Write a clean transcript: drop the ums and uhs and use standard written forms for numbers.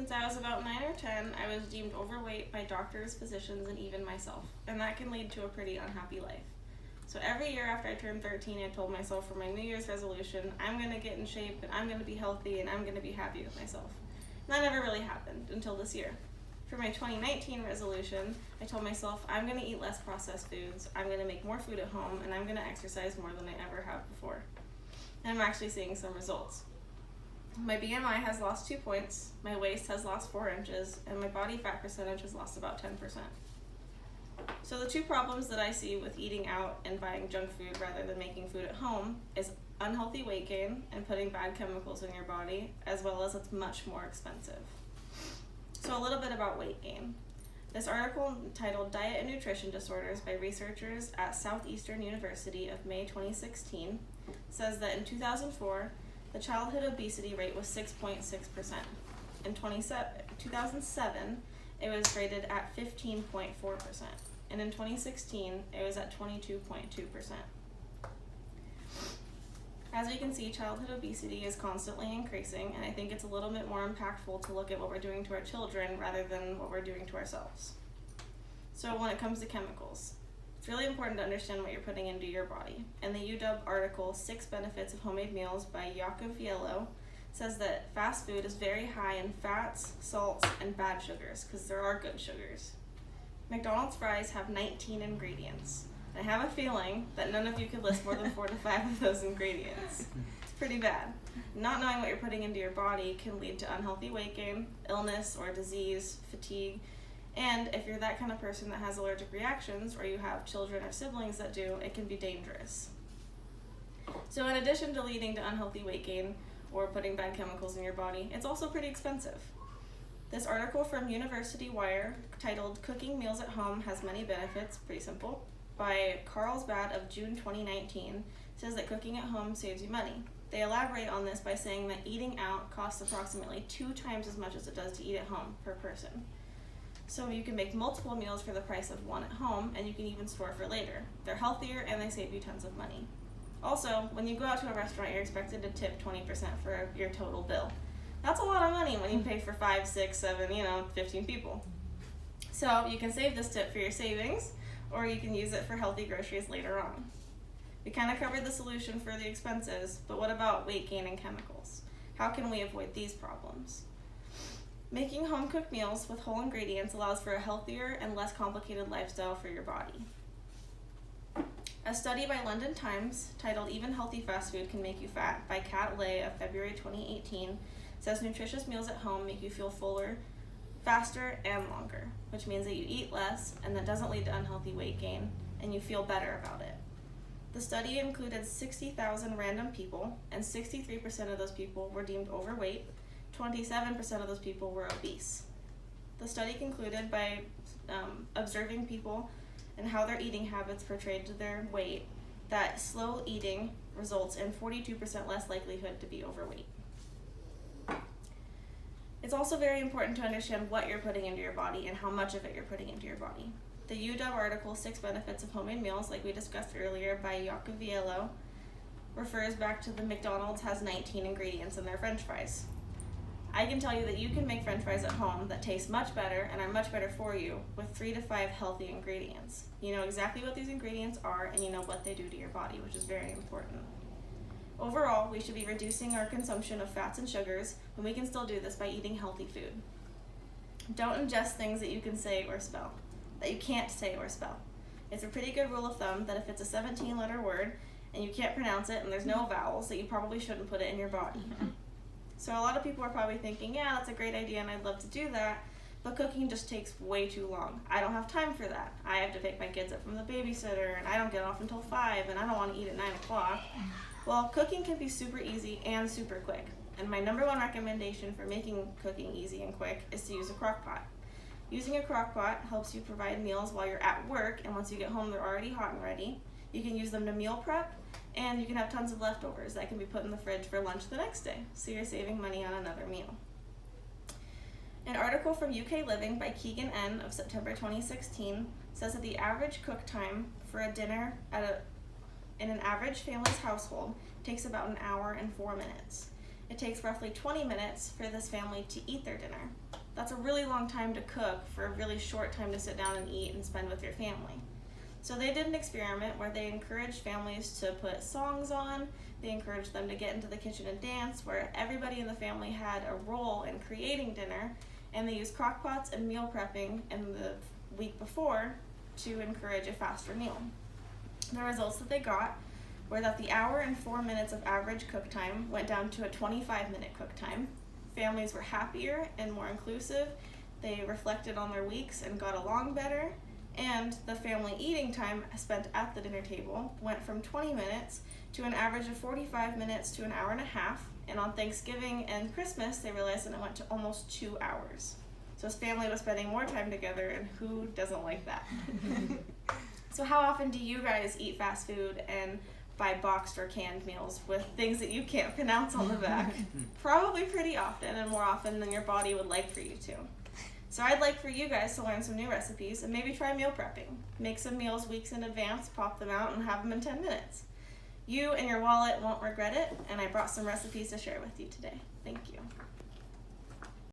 Since I was about 9 or 10, I was deemed overweight by doctors, physicians, and even myself, and that can lead to a pretty unhappy life. So every year after I turned 13, I told myself for my New Year's resolution, I'm going to get in shape, and I'm going to be healthy, and I'm going to be happy with myself. And that never really happened until this year. For my 2019 resolution, I told myself I'm going to eat less processed foods, I'm going to make more food at home, and I'm going to exercise more than I ever have before. And I'm actually seeing some results. My BMI has lost 2 points, my waist has lost 4 inches, and my body fat percentage has lost about 10%. So the two problems that I see with eating out and buying junk food rather than making food at home is unhealthy weight gain and putting bad chemicals in your body, as well as it's much more expensive. So a little bit about weight gain. This article titled Diet and Nutrition Disorders by researchers at Southeastern University of May 2016 says that in 2004, the childhood obesity rate was 6.6%. In 2007, it was rated at 15.4%. And in 2016, it was at 22.2%. As we can see, childhood obesity is constantly increasing, and I think it's a little bit more impactful to look at what we're doing to our children rather than what we're doing to ourselves. So when it comes to chemicals, it's really important to understand what you're putting into your body. And the UW article, 6 Benefits of Homemade Meals by Yacoviello, says that fast food is very high in fats, salts, and bad sugars, because there are good sugars. McDonald's fries have 19 ingredients. I have a feeling that none of you could list more than 4 to 5 of those ingredients. It's pretty bad. Not knowing what you're putting into your body can lead to unhealthy weight gain, illness or disease, fatigue, and if you're that kind of person that has allergic reactions or you have children or siblings that do, it can be dangerous. So in addition to leading to unhealthy weight gain or putting bad chemicals in your body, it's also pretty expensive. This article from University Wire, titled Cooking Meals at Home Has Many Benefits, pretty simple, by Carlsbad of June 2019, says that cooking at home saves you money. They elaborate on this by saying that eating out costs approximately 2 times as much as it does to eat at home per person. So you can make multiple meals for the price of one at home, and you can even store for later. They're healthier and they save you tons of money. Also, when you go out to a restaurant, you're expected to tip 20% for your total bill. That's a lot of money when you pay for 5, 6, 7, 15 people. So you can save this tip for your savings, or you can use it for healthy groceries later on. We kind of covered the solution for the expenses, but what about weight gain and chemicals? How can we avoid these problems? Making home-cooked meals with whole ingredients allows for a healthier and less complicated lifestyle for your body. A study by London Times, titled Even Healthy Fast Food Can Make You Fat, by Kat Lay of February 2018, says nutritious meals at home make you feel fuller, faster, and longer, which means that you eat less, and that doesn't lead to unhealthy weight gain, and you feel better about it. The study included 60,000 random people, and 63% of those people were deemed overweight, 27% of those people were obese. The study concluded by observing people and how their eating habits portrayed to their weight, that slow eating results in 42% less likelihood to be overweight. It's also very important to understand what you're putting into your body and how much of it you're putting into your body. The UW article, 6 Benefits of Homemade Meals, like we discussed earlier by Yacoviello, refers back to the McDonald's has 19 ingredients in their French fries. I can tell you that you can make French fries at home that taste much better and are much better for you with 3 to 5 healthy ingredients. You know exactly what these ingredients are, and you know what they do to your body, which is very important. Overall, we should be reducing our consumption of fats and sugars, and we can still do this by eating healthy food. Don't ingest things that you can say or spell, that you can't say or spell. It's a pretty good rule of thumb that if it's a 17-letter word and you can't pronounce it and there's no vowels, that you probably shouldn't put it in your body. So a lot of people are probably thinking, yeah, that's a great idea and I'd love to do that, but cooking just takes way too long. I don't have time for that. I have to pick my kids up from the babysitter, and I don't get off until 5, and I don't want to eat at 9 o'clock. Well, cooking can be super easy and super quick, and my number 1 recommendation for making cooking easy and quick is to use a crock pot. Using a crock pot helps you provide meals while you're at work, and once you get home, they're already hot and ready. You can use them to meal prep, and you can have tons of leftovers that can be put in the fridge for lunch the next day, so you're saving money on another meal. An article from UK Living by Keegan N. of September 2016 says that the average cook time for a dinner in an average family's household takes about an hour and 4 minutes. It takes roughly 20 minutes for this family to eat their dinner. That's a really long time to cook for a really short time to sit down and eat and spend with your family. So they did an experiment where they encouraged families to put songs on, they encouraged them to get into the kitchen and dance, where everybody in the family had a role in creating dinner, and they used crock pots and meal prepping in the week before to encourage a faster meal. The results that they got were that the hour and 4 minutes of average cook time went down to a 25-minute cook time. Families were happier and more inclusive. They reflected on their weeks and got along better. And the family eating time spent at the dinner table went from 20 minutes to an average of 45 minutes to an hour and a half. And on Thanksgiving and Christmas, they realized that it went to almost 2 hours. So his family was spending more time together, and who doesn't like that? So how often do you guys eat fast food and buy boxed or canned meals with things that you can't pronounce on the back? Probably pretty often, and more often than your body would like for you to. So I'd like for you guys to learn some new recipes and maybe try meal prepping. Make some meals weeks in advance, pop them out, and have them in 10 minutes. You and your wallet won't regret it, and I brought some recipes to share with you today. Thank you.